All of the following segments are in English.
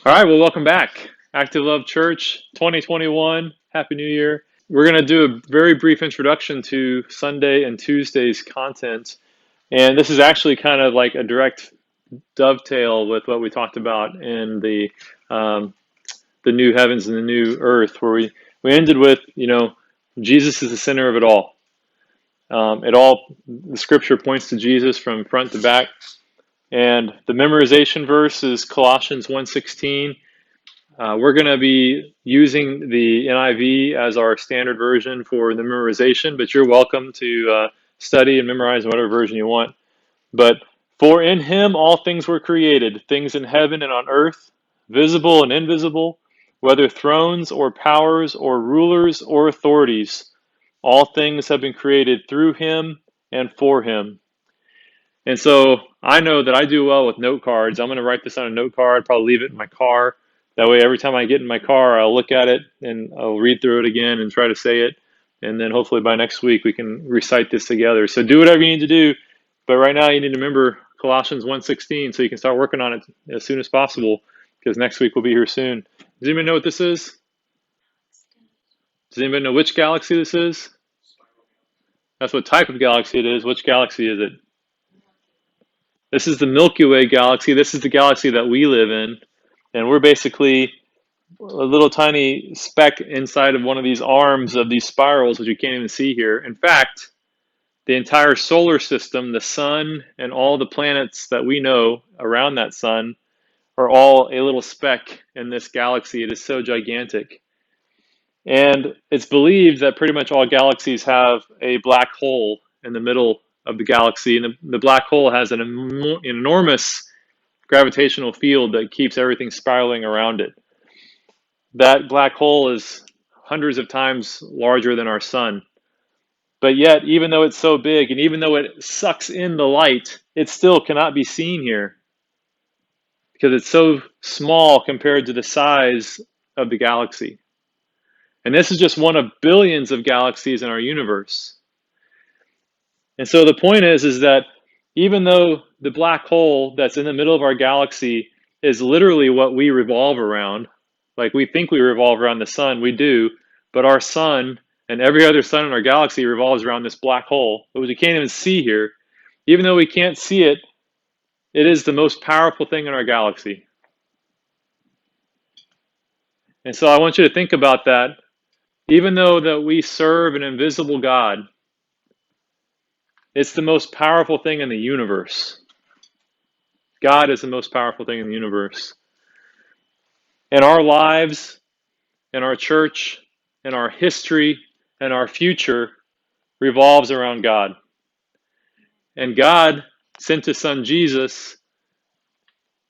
All right, well, welcome back. Active Love Church 2021. Happy New Year. We're going to do a very brief introduction to Sunday and Tuesday's content. And this is actually kind of like a direct dovetail with what we talked about in the new heavens and the new earth, where we ended with, Jesus is the center of it all. The scripture points to Jesus from front to back. And the memorization verse is Colossians 1:16. We're going to be using the NIV as our standard version for the memorization, but you're welcome to study and memorize whatever version you want. But for in him all things were created, things in heaven and on earth, visible and invisible, whether thrones or powers or rulers or authorities. All things have been created through him and for him. And so I know that I do well with note cards. I'm going to write this on a note card, probably leave it in my car. That way, every time I get in my car, I'll look at it and I'll read through it again and try to say it. And then hopefully by next week, we can recite this together. So do whatever you need to do. But right now, you need to remember Colossians 1:16 so you can start working on it as soon as possible, because next week we'll be here soon. Does anybody know what this is? Does anybody know which galaxy this is? That's what type of galaxy it is. Which galaxy is it? This is the Milky Way galaxy. This is the galaxy that we live in. And we're basically a little tiny speck inside of one of these arms of these spirals, which you can't even see here. In fact, the entire solar system, the sun, and all the planets that we know around that sun are all a little speck in this galaxy. It is so gigantic. And it's believed that pretty much all galaxies have a black hole in the middle of the galaxy. And the black hole has an enormous gravitational field that keeps everything spiraling around it. That black hole is hundreds of times larger than our sun. But yet, even though it's so big and even though it sucks in the light, it still cannot be seen here because it's so small compared to the size of the galaxy. And this is just one of billions of galaxies in our universe. And so the point is that even though the black hole that's in the middle of our galaxy is literally what we revolve around, like we think we revolve around the sun, we do, but our sun and every other sun in our galaxy revolves around this black hole, which we can't even see here. Even though we can't see it, it is the most powerful thing in our galaxy. And so I want you to think about that. Even though that we serve an invisible God, it's the most powerful thing in the universe. God is the most powerful thing in the universe. And our lives, and our church, and our history, and our future revolves around God. And God sent his son Jesus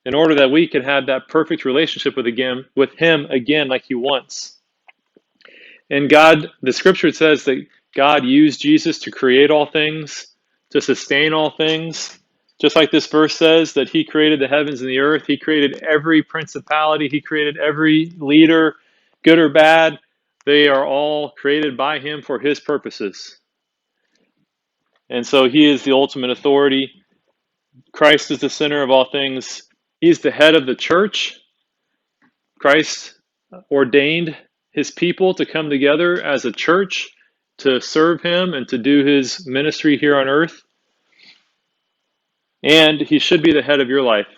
in order that we could have that perfect relationship with him again like he wants. And God, the scripture says that God used Jesus to create all things, to sustain all things. Just like this verse says that he created the heavens and the earth, he created every principality, he created every leader, good or bad. They are all created by him for his purposes. And so he is the ultimate authority. Christ is the center of all things. He's the head of the church. Christ ordained his people to come together as a church to serve him and to do his ministry here on earth. And he should be the head of your life.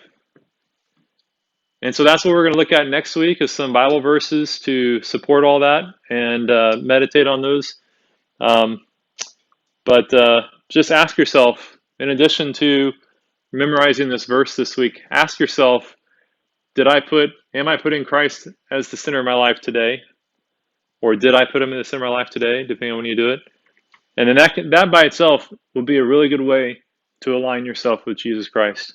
And so that's what we're going to look at next week, is some Bible verses to support all that and meditate on those. But just ask yourself, in addition to memorizing this verse this week, ask yourself, am I putting Christ as the center of my life today? Or did I put him in the center of my life today, depending on when you do it? And then that by itself will be a really good way to align yourself with Jesus Christ.